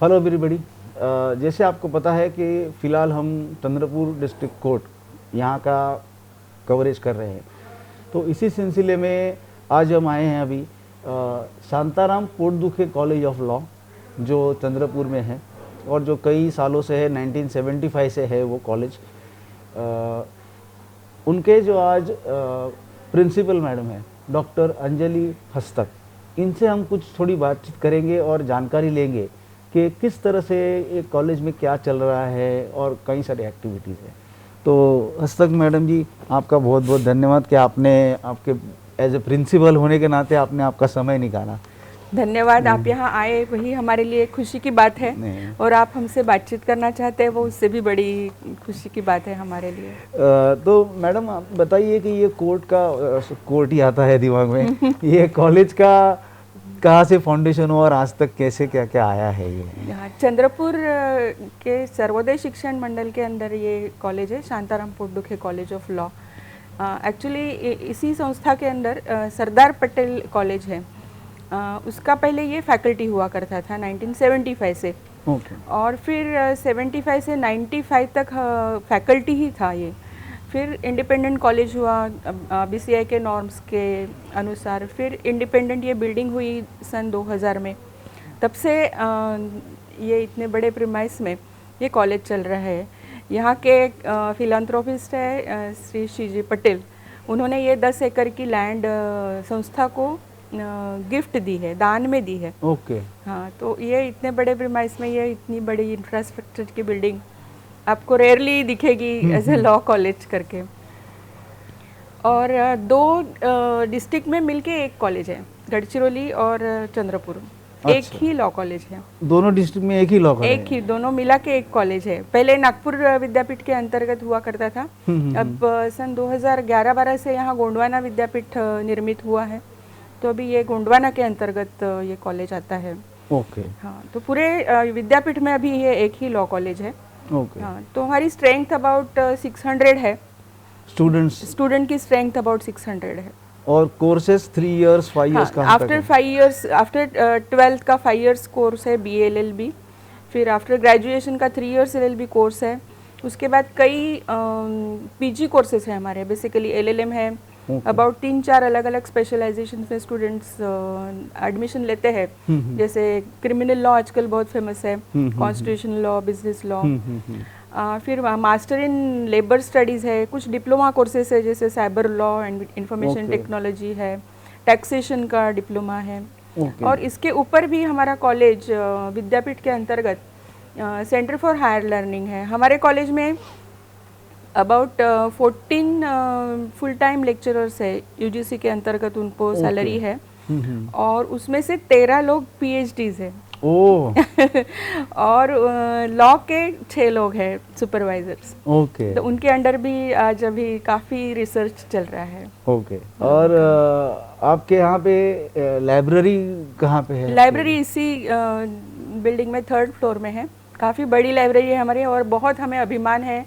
Hello everybody. जैसे आपको पता है कि फ़िलहाल हम चंद्रपुर डिस्ट्रिक्ट कोर्ट यहाँ का कवरेज कर रहे हैं, तो इसी सिलसिले में आज हम आए हैं अभी Shantaram Potdukhe college of law जो चंद्रपुर में है और जो कई सालों से है, 1975 से है वो कॉलेज। उनके जो आज प्रिंसिपल मैडम है डॉक्टर अंजलि हस्तक, इनसे हम कुछ थोड़ी बातचीत करेंगे और जानकारी लेंगे कि किस तरह से एक कॉलेज में क्या चल रहा है और कई सारी एक्टिविटीज़ हैं। तो हस्तक मैडम जी, आपका बहुत बहुत धन्यवाद कि आपने आपके एज ए प्रिंसिपल होने के नाते आपने आपका समय निकाला। धन्यवाद, आप यहाँ आए वही हमारे लिए खुशी की बात है और आप हमसे बातचीत करना चाहते हैं वो उससे भी बड़ी खुशी की बात है हमारे लिए। तो मैडम आप बताइए कि ये कोर्ट ही आता है दिमाग में ये कॉलेज का कहाँ से फाउंडेशन हुआ और आज तक कैसे क्या क्या आया है ये? यहाँ चंद्रपुर के सर्वोदय शिक्षण मंडल के अंदर ये कॉलेज है, Shantaram Potdukhe college of law. Actually इसी संस्था के अंदर सरदार पटेल कॉलेज है, उसका पहले ये फैकल्टी हुआ करता था 1975 से। और फिर 75 से 95 तक फैकल्टी ही था ये। फिर इंडिपेंडेंट कॉलेज हुआ BCI के नॉर्म्स के अनुसार। फिर इंडिपेंडेंट ये बिल्डिंग हुई सन 2000 में। तब से ये इतने बड़े प्रीमाइस में ये कॉलेज चल रहा है। यहाँ के फिलैंथ्रोपिस्ट है श्री जी पटेल, उन्होंने ये 10 एकड़ की लैंड संस्था को गिफ्ट दी है, दान में दी है। हाँ, तो ये इतने बड़े प्रीमाइस में ये इतनी बड़ी इंफ्रास्ट्रक्चर की बिल्डिंग आपको रेयरली दिखेगी एज ए लॉ कॉलेज करके। और दो डिस्ट्रिक्ट में मिलके एक कॉलेज है, गढ़चिरौली और चंद्रपुर। एक ही लॉ कॉलेज है, दोनों डिस्ट्रिक्ट में एक ही लॉ कॉलेज, एक ही, दोनों मिला के एक कॉलेज है। पहले नागपुर विद्यापीठ के अंतर्गत हुआ करता था। अब सन 2011-12 से यहाँ गोंडवाना विद्यापीठ निर्मित हुआ है, तो अभी ये गोंडवाना के अंतर्गत ये कॉलेज आता है। हाँ, तो पूरे विद्यापीठ में अभी ये एक ही लॉ कॉलेज है। हाँ, तो हमारी स्ट्रेंथ अबाउट 600 है, स्टूडेंट की स्ट्रेंथ अबाउट 600 है। और कोर्सेज 3 इयर्स 5 इयर्स का आफ्टर 5 इयर्स, आफ्टर 12th का 5 इयर्स कोर्स है BA LLB। फिर आफ्टर ग्रेजुएशन का 3 इयर्स LLB कोर्स है। उसके बाद कई PG कोर्सेज हैं हमारे, बेसिकली LLM है। अबाउट 3-4 अलग अलग स्पेशलाइजेशन में स्टूडेंट्स एडमिशन लेते हैं। जैसे क्रिमिनल लॉ आजकल बहुत फेमस है, कॉन्स्टिट्यूशनल लॉ, बिजनेस लॉ। फिर मास्टर इन लेबर स्टडीज़ है, कुछ डिप्लोमा कोर्सेज है जैसे cyber law and information technology है, टैक्सेशन का डिप्लोमा है। और इसके ऊपर भी हमारा कॉलेज विद्यापीठ के अंतर्गत सेंटर फॉर हायर लर्निंग है। हमारे कॉलेज में अबाउट 14 फुल टाइम लेक्चरर्स है, UGC के अंतर्गत उनको सैलरी है। और उसमें से 13 लोग PhDs है। और लॉ के 6 लोग हैं सुपरवाइजर्स। तो उनके अंडर भी आज अभी काफ़ी रिसर्च चल रहा है। और आपके यहाँ पे लाइब्रेरी कहाँ पे है? लाइब्रेरी इसी बिल्डिंग में 3rd फ्लोर में है। काफ़ी बड़ी लाइब्रेरी है हमारी और बहुत हमें अभिमान है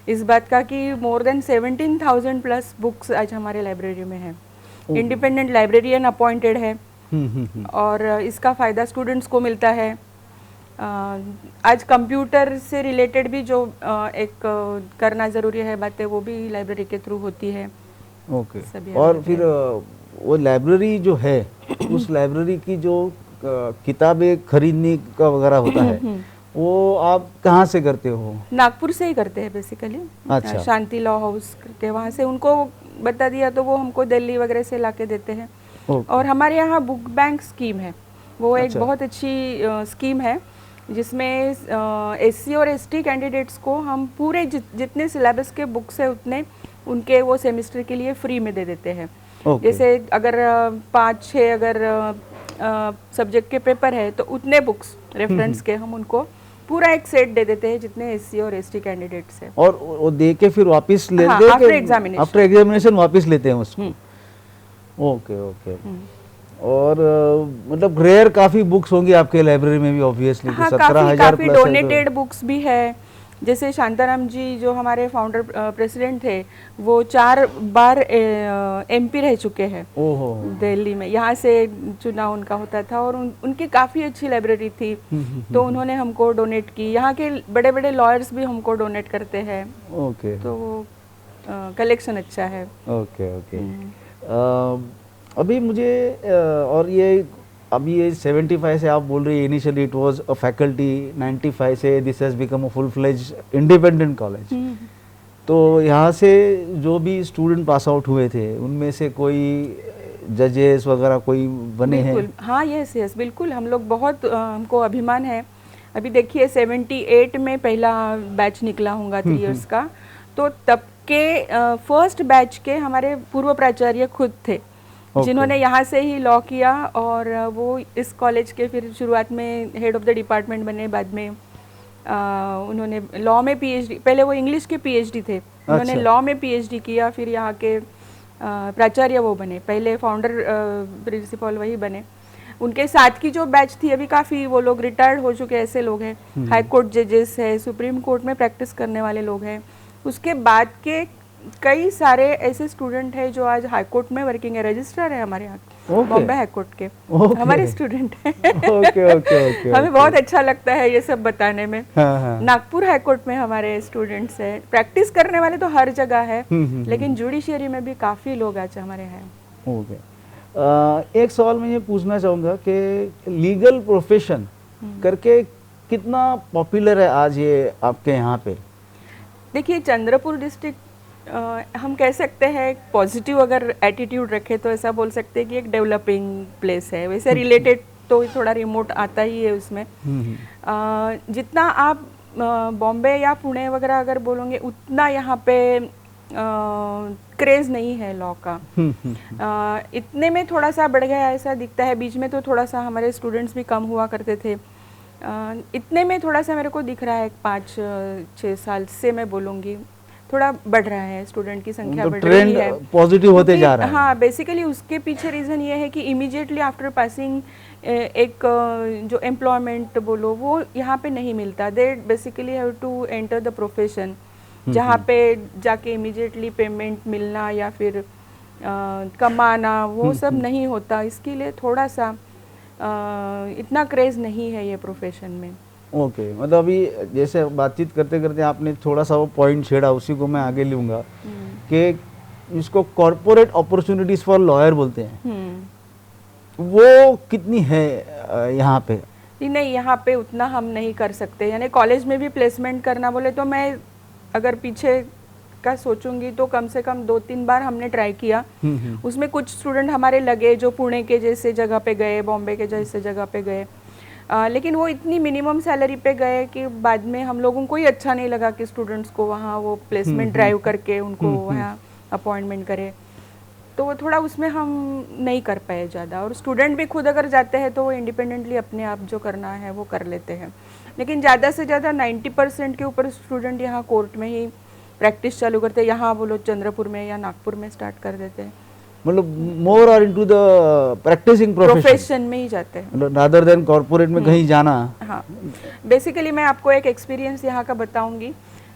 इस बात का कि मोर देन 17,000 प्लस बुक्स आज हमारे लाइब्रेरी में है। इंडिपेंडेंट लाइब्रेरियन अपॉइंटेड है और इसका फ़ायदा स्टूडेंट्स को मिलता है। आज कंप्यूटर से रिलेटेड भी जो एक करना ज़रूरी है बातें, वो भी लाइब्रेरी के थ्रू होती है। और फिर वो लाइब्रेरी जो है उस लाइब्रेरी की जो किताबें खरीदने का वगैरह होता है वो आप कहाँ से करते हो? नागपुर से ही करते हैं बेसिकली। अच्छा। शांति लॉ हाउस करके वहाँ से उनको बता दिया तो वो हमको दिल्ली वगैरह से लाके देते हैं। और हमारे यहाँ बुक बैंक स्कीम है, वो एक बहुत अच्छी स्कीम है जिसमें SC और ST कैंडिडेट्स को हम पूरे जितने सिलेबस के बुक्स है उतने उनके वो सेमेस्टर के लिए फ्री में दे देते हैं। जैसे अगर 5-6 अगर सब्जेक्ट के पेपर है तो उतने बुक्स रेफरेंस के हम उनको पूरा एक सेट दे देते हैं जितने SC और ST कैंडिडेट्स हैं। और वो दे के फिर वापस ले लेते हैं आफ्टर एग्जामिनेशन वापस लेते हैं उसको। ओके। और मतलब रेयर काफी बुक्स होंगी आपके लाइब्रेरी में भी ऑब्वियसली। हाँ, 17,000 काफी डोनेटेड बुक्स भी है जैसे शांताराम जी जो हमारे फाउंडर प्रेसिडेंट थे, वो 4 बार एमपी रह चुके हैं ओहो। दिल्ली में। यहाँ से चुनाव उनका होता था और उनकी काफ़ी अच्छी लाइब्रेरी थी, तो उन्होंने हमको डोनेट की। यहाँ के बड़े बड़े लॉयर्स भी हमको डोनेट करते हैं। ओके। तो कलेक्शन अच्छा है। Okay okay. अभी मुझे और ये अभी ये 75 से आप बोल रही है initially it was a faculty, 95 से this has become a full fledge independent college. तो यहाँ से जो भी स्टूडेंट पास आउट हुए थे उनमें से कोई जजेस वगैरह कोई बने हैं? बिल्कुल, हाँ, यस यस, बिल्कुल। हम लोग बहुत हमको अभिमान है। अभी देखिए 78 में पहला बैच निकला होगा 3 इयर्स का, तो तब के फर्स्ट बैच के हमारे पूर्व प्राचार्य खुद थे, जिन्होंने यहाँ से ही लॉ किया और वो इस कॉलेज के फिर शुरुआत में हेड ऑफ द डिपार्टमेंट बने। बाद में उन्होंने लॉ में पीएचडी, पहले वो इंग्लिश के पीएचडी थे, उन्होंने लॉ में पीएचडी किया, फिर यहाँ के प्राचार्य वो बने, पहले फाउंडर प्रिंसिपल वही बने। उनके साथ की जो बैच थी अभी काफ़ी वो लोग रिटायर्ड हो चुके ऐसे लोग हैं, हाई कोर्ट जजेस है, सुप्रीम कोर्ट में प्रैक्टिस करने वाले लोग हैं। उसके बाद के कई सारे ऐसे स्टूडेंट हैं जो आज हाई कोर्ट में वर्किंग है, रजिस्ट्रार है हमारे यहाँ बॉम्बे हाई कोर्ट के, हमारे स्टूडेंट हैं। हमें बहुत अच्छा लगता है ये सब बताने में। नागपुर हाई कोर्ट में हमारे स्टूडेंट्स हैं, प्रैक्टिस करने वाले तो हर जगह है, लेकिन जुडिशियरी में भी काफ़ी लोग आज हमारे हैं। ओके। एक सवाल मैं ये पूछना चाहूँगा कि लीगल प्रोफेशन करके कितना पॉपुलर है आज ये आपके यहाँ पे? देखिए चंद्रपुर डिस्ट्रिक्ट हम कह सकते हैं एक पॉजिटिव अगर एटीट्यूड रखे तो ऐसा बोल सकते हैं कि एक डेवलपिंग प्लेस है। वैसे रिलेटेड तो थोड़ा रिमोट आता ही है उसमें। जितना आप बॉम्बे या पुणे वगैरह अगर बोलोगे उतना यहाँ पे क्रेज नहीं है लॉ का। इतने में थोड़ा सा बढ़ गया ऐसा दिखता है। बीच में तो थोड़ा सा हमारे स्टूडेंट्स भी कम हुआ करते थे, इतने में थोड़ा सा मेरे को दिख रहा है 5-6 साल से मैं बोलूँगी थोड़ा बढ़ रहा है, स्टूडेंट की संख्या बढ़ रही है, पॉजिटिव होते जा रहा है। हाँ, बेसिकली उसके पीछे रीज़न ये है कि इमीडिएटली आफ्टर पासिंग एक जो एम्प्लॉयमेंट बोलो वो यहाँ पे नहीं मिलता। They basically have to enter the profession, जहाँ पे जाके इमीडिएटली पेमेंट मिलना या फिर कमाना वो सब नहीं होता। इसके लिए थोड़ा सा इतना क्रेज नहीं है ये प्रोफेशन में। ओके, मतलब अभी जैसे बातचीत करते करते आपने थोड़ा सा वो पॉइंट छेड़ा, उसी को मैं आगे लूँगा कि इसको कॉर्पोरेट अपॉर्चुनिटीज फॉर लॉयर बोलते हैं, वो कितनी है यहाँ पे? नहीं, यहाँ पे उतना हम नहीं कर सकते। यानी कॉलेज में भी प्लेसमेंट करना बोले तो मैं अगर पीछे का सोचूंगी तो कम से कम 2-3 बार हमने ट्राई किया। उसमें कुछ स्टूडेंट हमारे लगे जो पुणे के जैसे जगह पे गए, बॉम्बे के जैसे जगह पे गए, लेकिन वो इतनी मिनिमम सैलरी पे गए कि बाद में हम लोगों को ही अच्छा नहीं लगा कि स्टूडेंट्स को वहाँ वो प्लेसमेंट ड्राइव करके उनको वहाँ अपॉइंटमेंट करे। तो वो थोड़ा उसमें हम नहीं कर पाए ज़्यादा। और स्टूडेंट भी खुद अगर जाते हैं तो वो इंडिपेंडेंटली अपने आप जो करना है वो कर लेते हैं। लेकिन ज़्यादा से ज़्यादा 90% के ऊपर स्टूडेंट यहाँ कोर्ट में ही प्रैक्टिस चालू करते हैं। यहाँ बोलो चंद्रपुर में या नागपुर में स्टार्ट कर देते हैं, मतलब मोर और इनटू द प्रैक्टिसिंग प्रोफेशन में ही जाते हैं, मतलब रादर देन कॉर्पोरेट में कहीं जाना। हाँ, बेसिकली मैं आपको एक एक्सपीरियंस यहाँ का बताऊंगी।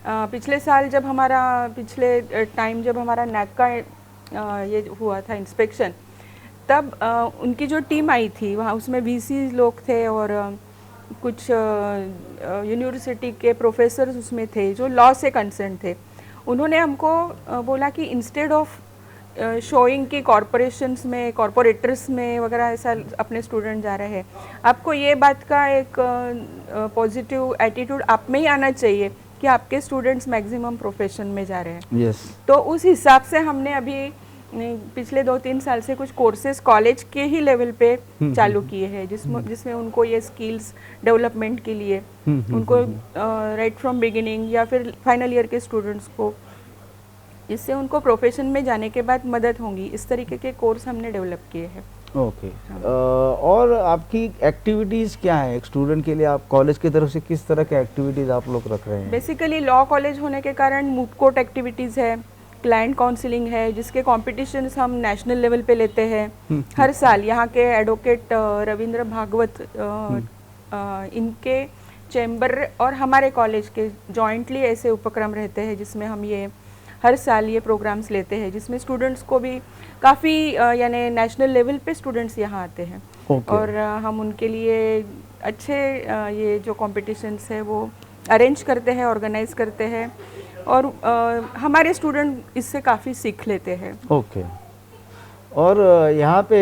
पिछले साल जब हमारा जब हमारा नैक का ये हुआ था इंस्पेक्शन, तब उनकी जो टीम आई थी वहाँ, उसमें वीसी लोग थे और कुछ यूनिवर्सिटी के प्रोफेसर्स उसमें थे जो लॉ से कंसर्न थे। उन्होंने हमको बोला कि इंस्टेड ऑफ शोइंग कि कॉरपोरेशंस में, कॉरपोरेटर्स में वगैरह ऐसा अपने स्टूडेंट जा रहे हैं, आपको ये बात का एक पॉजिटिव एटीट्यूड आप में ही आना चाहिए कि आपके स्टूडेंट्स मैक्सिमम प्रोफेशन में जा रहे हैं। तो उस हिसाब से हमने अभी पिछले 2-3 साल से कुछ कोर्सेज कॉलेज के ही लेवल पे चालू किए हैं, जिसमें उनको ये स्किल्स डेवलपमेंट के लिए उनको राइट फ्रॉम बिगिनिंग या फिर फाइनल ईयर के स्टूडेंट्स को, इससे उनको प्रोफेशन में जाने के बाद मदद होंगी, इस तरीके के कोर्स हमने डेवलप किए हैं। ओके। और आपकी एक्टिविटीज़ क्या है एक स्टूडेंट के लिए? आप कॉलेज की तरफ से किस तरह के एक्टिविटीज़ आप लोग रख रहे हैं? बेसिकली लॉ कॉलेज होने के कारण मूट कोर्ट एक्टिविटीज़ है, क्लाइंट काउंसलिंग है, जिसके कॉम्पिटिशन्स हम नेशनल लेवल पे लेते हैं हर साल। यहाँ के एडवोकेट रविंद्र भागवत इनके चैम्बर और हमारे कॉलेज के जॉइंटली ऐसे उपक्रम रहते हैं जिसमें हम ये हर साल ये प्रोग्राम्स लेते हैं, जिसमें स्टूडेंट्स को भी काफ़ी यानी नेशनल लेवल पे स्टूडेंट्स यहाँ आते हैं। Okay. और हम उनके लिए अच्छे ये जो कॉम्पिटिशन्स है वो अरेंज करते हैं, ऑर्गेनाइज करते हैं, और हमारे स्टूडेंट इससे काफ़ी सीख लेते हैं। ओके। और यहाँ पे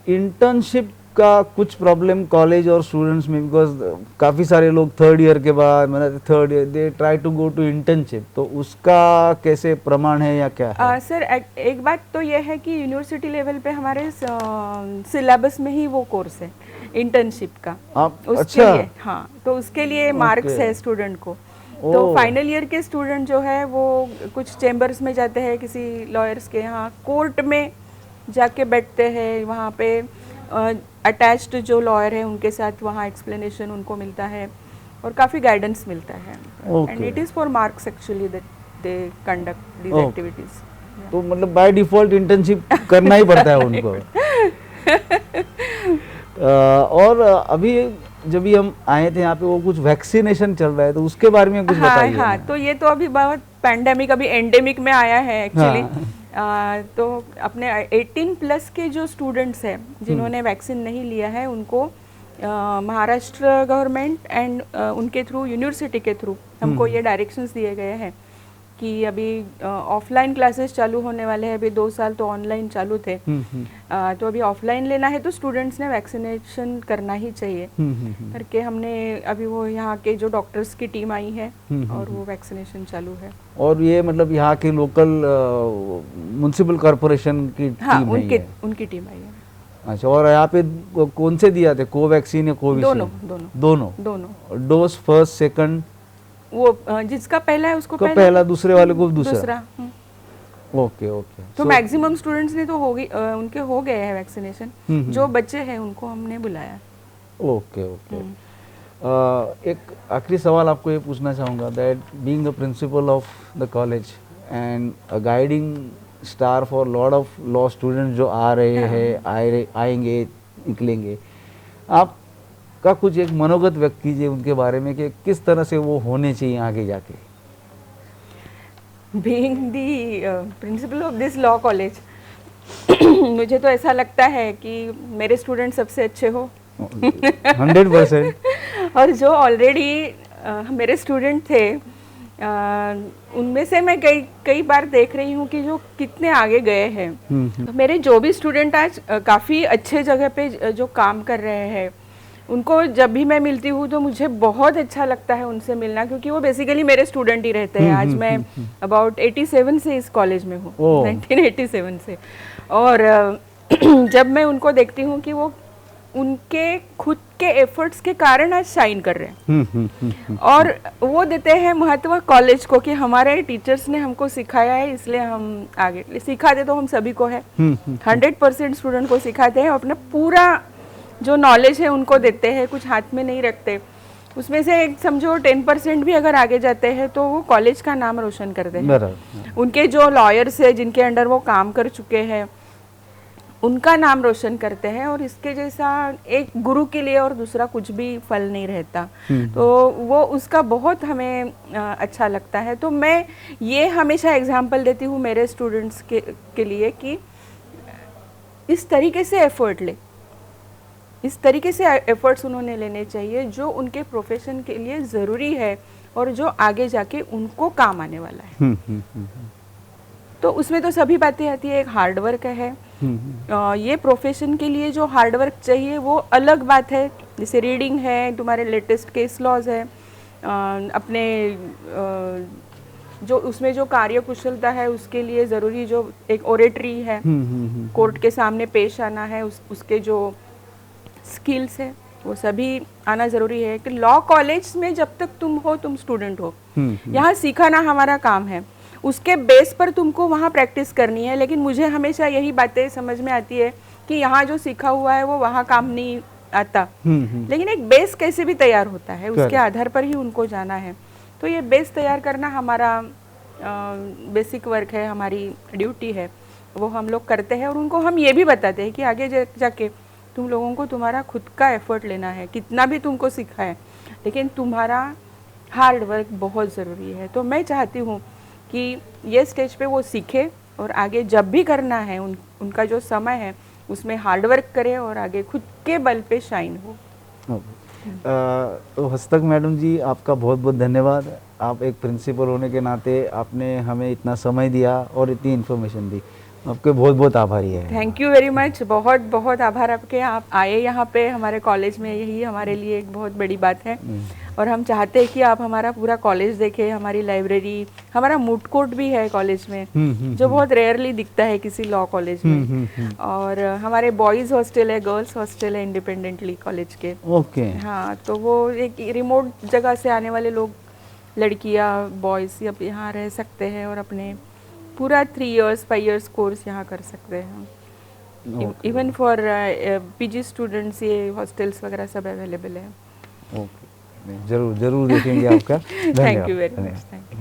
इंटर्नशिप का कुछ प्रॉब्लम कॉलेज और स्टूडेंट्स में, बिकॉज काफ़ी सारे लोग थर्ड ईयर के बाद मतलब third year they try to go to internship, तो उसका कैसे प्रमाण है या क्या है? सर एक बात तो ये है कि यूनिवर्सिटी लेवल पे हमारे सिलेबस में ही वो कोर्स है इंटर्नशिप का। आप उसके अच्छा लिए, हाँ, तो उसके लिए मार्क्स है स्टूडेंट को। तो फाइनल ईयर के स्टूडेंट जो है वो कुछ चैम्बर्स में जाते हैं, किसी लॉयर्स के यहाँ कोर्ट में जाके बैठते हैं, वहाँ पे अटैच्ड जो लॉयर है उनके साथ वहाँ एक्सप्लेनेशन उनको मिलता है और काफ़ी गाइडेंस मिलता है। And it is for marks actually that they conduct these activities. तो मतलब बाय डिफॉल्ट इंटर्नशिप करना ही पड़ता है उनको। और अभी जब भी हम आए थे यहाँ पे वो कुछ वैक्सीनेशन चल रहा है, तो उसके बारे में कुछ बताइए। हाँ, तो ये तो अभी बहुत पैंडेमिक, अभी एंडेमिक में आया है एक्चुअली। तो अपने 18+ के जो स्टूडेंट्स हैं जिन्होंने वैक्सीन नहीं लिया है उनको महाराष्ट्र गवर्नमेंट एंड उनके थ्रू, यूनिवर्सिटी के थ्रू हमको ये डायरेक्शंस दिए गए हैं कि अभी ऑफलाइन क्लासेस चालू होने वाले हैं। अभी 2 साल तो ऑनलाइन चालू थे, तो अभी ऑफलाइन लेना है तो स्टूडेंट्स ने वैक्सीनेशन करना ही चाहिए करके हमने अभी वो यहाँ के जो डॉक्टर्स की टीम आई है और वो वैक्सीनेशन चालू है। और ये मतलब यहाँ के लोकल म्युनिसिपल कॉर्पोरेशन की हाँ, टीम उनकी टीम आई है। अच्छा, और यहाँ पे कौन से दिया थे, कोवैक्सीन या कोविशील्ड? दोनों डोज, फर्स्ट सेकंड? वो जिसका पहला है उसको पहला, दूसरे वाले को दूसरा। Okay okay. तो मैक्सिमम स्टूडेंट्स ने तो उनके हो गए हैं वैक्सीनेशन। जो बच्चे हैं उनको हमने बुलाया। Okay okay. एक आखिरी सवाल आपको ये पूछना चाहूँगा that being the principle of the college and a guiding star for lot of law students जो आ रहे हैं, आएंगे, निकलेंगे, आप का कुछ एक मनोगत व्यक्त कीजिए उनके बारे में कि किस तरह से वो होने चाहिए आगे जाके। Being the principle of this law college, मुझे तो ऐसा लगता है कि मेरे स्टूडेंट सबसे अच्छे हो 100%। और जो ऑलरेडी मेरे स्टूडेंट थे उनमें से मैं कई बार देख रही हूँ कि जो कितने आगे गए हैं। तो मेरे जो भी स्टूडेंट आज काफ़ी अच्छे जगह पे जो काम कर रहे हैं, उनको जब भी मैं मिलती हूँ तो मुझे बहुत अच्छा लगता है उनसे मिलना, क्योंकि वो बेसिकली मेरे स्टूडेंट ही रहते हैं। आज मैं अबाउट 87 से इस कॉलेज में हूँ, 1987 से। और जब मैं उनको देखती हूँ कि वो उनके खुद के एफर्ट्स के कारण आज शाइन कर रहे हैं और वो देते हैं महत्व कॉलेज को कि हमारे टीचर्स ने हमको सिखाया है इसलिए हम आगे सिखाते, तो हम सभी को है 100% स्टूडेंट को सिखाते हैं, अपना पूरा जो नॉलेज है उनको देते हैं, कुछ हाथ में नहीं रखते। उसमें से एक समझो 10% भी अगर आगे जाते हैं तो वो कॉलेज का नाम रोशन करते हैं। उनके जो लॉयर्स है जिनके अंडर वो काम कर चुके हैं उनका नाम रोशन करते हैं, और इसके जैसा एक गुरु के लिए और दूसरा कुछ भी फल नहीं रहता। तो वो उसका बहुत हमें अच्छा लगता है। तो मैं ये हमेशा एग्जाम्पल देती हूँ मेरे स्टूडेंट्स के लिए कि इस तरीके से एफर्ट ले, इस तरीके से एफर्ट्स उन्होंने लेने चाहिए जो उनके प्रोफेशन के लिए ज़रूरी है और जो आगे जाके उनको काम आने वाला है। तो उसमें तो सभी बातें आती है, एक हार्ड वर्क है। ये प्रोफेशन के लिए जो हार्ड वर्क चाहिए वो अलग बात है, जैसे रीडिंग है, तुम्हारे लेटेस्ट केस लॉज है, अपने जो उसमें जो कार्य कुशलता है उसके लिए ज़रूरी जो एक ओरेटरी है, कोर्ट के सामने पेश आना है, उसके जो स्किल्स है वो सभी आना ज़रूरी है। कि लॉ कॉलेज में जब तक तुम हो, तुम स्टूडेंट हो, यहाँ सिखाना हमारा काम है, उसके बेस पर तुमको वहाँ प्रैक्टिस करनी है। लेकिन मुझे हमेशा यही बातें समझ में आती है कि यहाँ जो सीखा हुआ है वो वहाँ काम नहीं आता, लेकिन एक बेस कैसे भी तैयार होता है उसके आधार पर ही उनको जाना है। तो ये बेस तैयार करना हमारा बेसिक वर्क है, हमारी ड्यूटी है, वो हम लोग करते हैं। और उनको हम ये भी बताते हैं कि आगे जाके तुम लोगों को तुम्हारा खुद का एफर्ट लेना है, कितना भी तुमको सीखा है लेकिन तुम्हारा हार्ड वर्क बहुत ज़रूरी है। तो मैं चाहती हूँ कि ये स्टेज पे वो सीखे और आगे जब भी करना है उनका जो समय है उसमें हार्ड वर्क करे और आगे खुद के बल पे शाइन हो। तो हस्तक मैडम जी, आपका बहुत बहुत धन्यवाद। आप एक प्रिंसिपल होने के नाते आपने हमें इतना समय दिया और इतनी इन्फॉर्मेशन दी, आपके बहुत बहुत आभारी है। थैंक यू वेरी मच, बहुत बहुत आभार आपके। आप आए यहाँ पे हमारे कॉलेज में, यही हमारे लिए एक बहुत बड़ी बात है। और हम चाहते हैं कि आप हमारा पूरा कॉलेज देखें, हमारी लाइब्रेरी, हमारा मूड कोर्ट भी है कॉलेज में, जो बहुत रेयरली दिखता है किसी लॉ कॉलेज में। और हमारे बॉयज़ हॉस्टल है, गर्ल्स हॉस्टल है इंडिपेंडेंटली कॉलेज के। ओके। हाँ, तो वो एक रिमोट जगह से आने वाले लोग, लड़कियाँ, बॉयज़ यहाँ रह सकते हैं और अपने पूरा 3 इयर्स 5 इयर्स कोर्स यहाँ कर सकते हैं। इवन फॉर पीजी स्टूडेंट्स ये हॉस्टल्स वगैरह सब अवेलेबल है। ओके, जरूर जरूर देखेंगे आपका। Thank you very much, thank you.